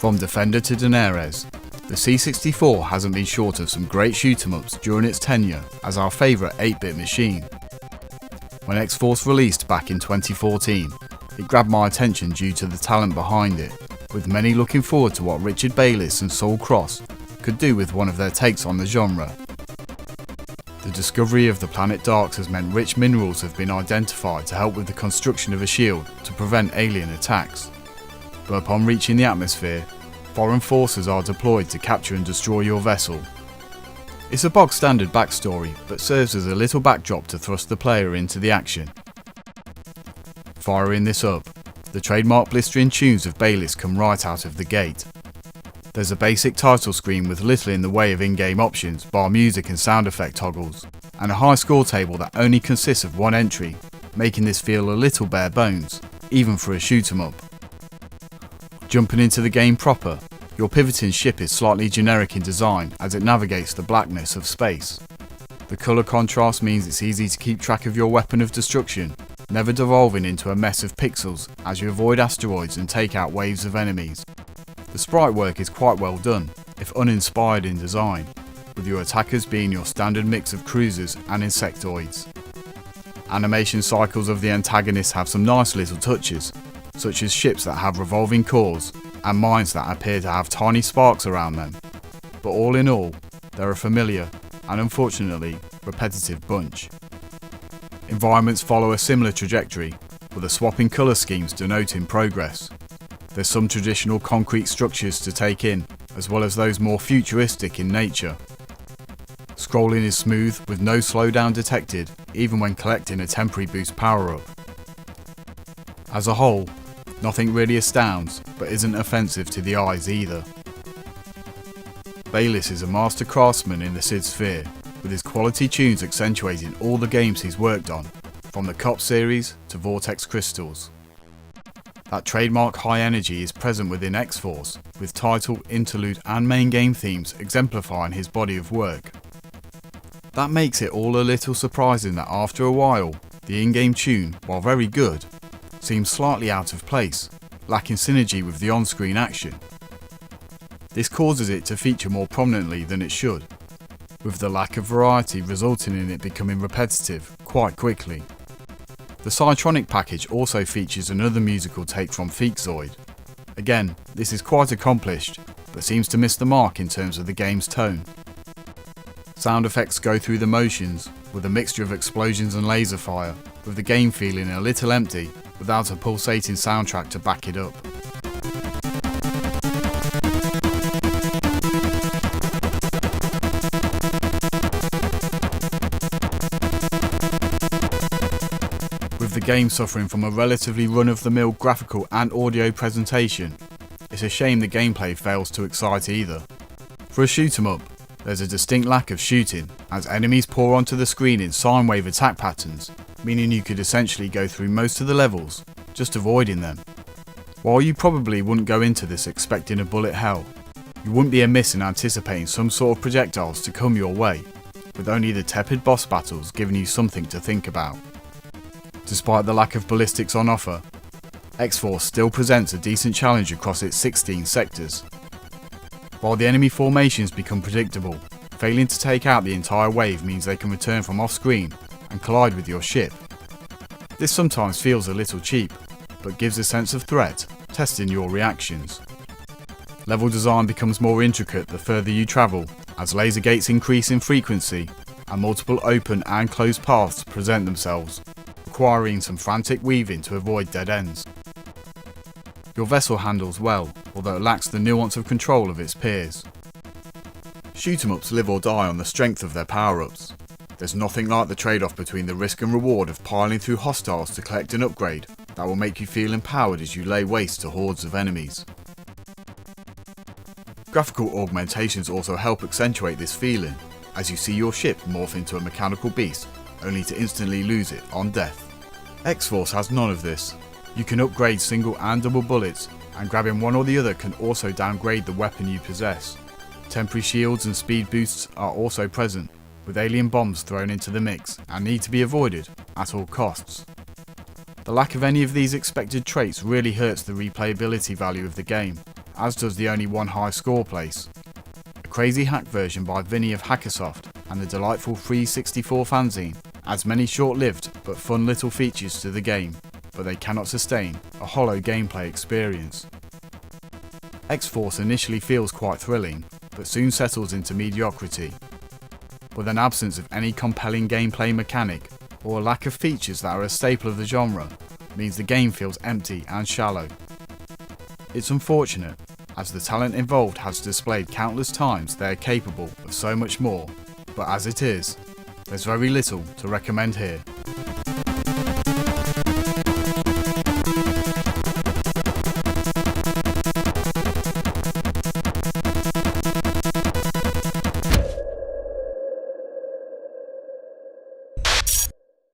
From Defender to Daenerys, the C64 hasn't been short of some great shoot-em-ups during its tenure as our favourite 8-bit machine. When X-Force released back in 2014, it grabbed my attention due to the talent behind it, with many looking forward to what Richard Bayliss and Saul could do with one of their takes on the genre. The discovery of the planet Darks has meant rich minerals have been identified to help with the construction of a shield to prevent alien attacks. But upon reaching the atmosphere, foreign forces are deployed to capture and destroy your vessel. It's a bog standard backstory, but serves as a little backdrop to thrust the player into the action. Firing this up, the trademark blistering tunes of Bayliss come right out of the gate. There's a basic title screen with little in the way of in-game options, bar music and sound effect toggles, and a high score table that only consists of one entry, making this feel a little bare bones, even for a shoot 'em up. Jumping into the game proper, your pivoting ship is slightly generic in design as it navigates the blackness of space. The colour contrast means it's easy to keep track of your weapon of destruction, never devolving into a mess of pixels as you avoid asteroids and take out waves of enemies. The sprite work is quite well done, if uninspired in design, with your attackers being your standard mix of cruisers and insectoids. Animation cycles of the antagonists have some nice little touches, such as ships that have revolving cores and mines that appear to have tiny sparks around them. But all in all, they're a familiar and unfortunately repetitive bunch. Environments follow a similar trajectory, with the swapping colour schemes denoting progress. There's some traditional concrete structures to take in, as well as those more futuristic in nature. Scrolling is smooth with no slowdown detected, even when collecting a temporary boost power-up. As a whole, nothing really astounds, but isn't offensive to the eyes either. Bayliss is a master craftsman in the Sid sphere, with his quality tunes accentuating all the games he's worked on, from the COP series to Vortex Crystals. That trademark high energy is present within X-Force, with title, interlude and main game themes exemplifying his body of work. That makes it all a little surprising that after a while, the in-game tune, while very good, seems slightly out of place, lacking synergy with the on-screen action. This causes it to feature more prominently than it should, with the lack of variety resulting in it becoming repetitive quite quickly. The Cytronic package also features another musical take from Freakazoid. Again, this is quite accomplished, but seems to miss the mark in terms of the game's tone. Sound effects go through the motions, with a mixture of explosions and laser fire, with the game feeling a little empty, without a pulsating soundtrack to back it up. With the game suffering from a relatively run-of-the-mill graphical and audio presentation, it's a shame the gameplay fails to excite either. For a shoot 'em up, there's a distinct lack of shooting, as enemies pour onto the screen in sine wave attack patterns, meaning you could essentially go through most of the levels, just avoiding them. While you probably wouldn't go into this expecting a bullet hell, you wouldn't be amiss in anticipating some sort of projectiles to come your way, with only the tepid boss battles giving you something to think about. Despite the lack of ballistics on offer, X-Force still presents a decent challenge across its 16 sectors. While the enemy formations become predictable, failing to take out the entire wave means they can return from off-screen and collide with your ship. This sometimes feels a little cheap, but gives a sense of threat, testing your reactions. Level design becomes more intricate the further you travel, as laser gates increase in frequency and multiple open and closed paths present themselves, requiring some frantic weaving to avoid dead ends. Your vessel handles well, although it lacks the nuance of control of its peers. Shoot 'em ups live or die on the strength of their power-ups. There's nothing like the trade-off between the risk and reward of piling through hostiles to collect an upgrade that will make you feel empowered as you lay waste to hordes of enemies. Graphical augmentations also help accentuate this feeling, as you see your ship morph into a mechanical beast, only to instantly lose it on death. X-Force has none of this. You can upgrade single and double bullets, and grabbing one or the other can also downgrade the weapon you possess. Temporary shields and speed boosts are also present, with alien bombs thrown into the mix and need to be avoided at all costs. The lack of any of these expected traits really hurts the replayability value of the game, as does the only one high score place. A crazy hack version by Vinny of Hackersoft and the delightful Free 64 fanzine adds many short-lived but fun little features to the game, but they cannot sustain a hollow gameplay experience. X-Force initially feels quite thrilling, but soon settles into mediocrity. With an absence of any compelling gameplay mechanic or a lack of features that are a staple of the genre, means the game feels empty and shallow. It's unfortunate, as the talent involved has displayed countless times they are capable of so much more, but as it is, there's very little to recommend here.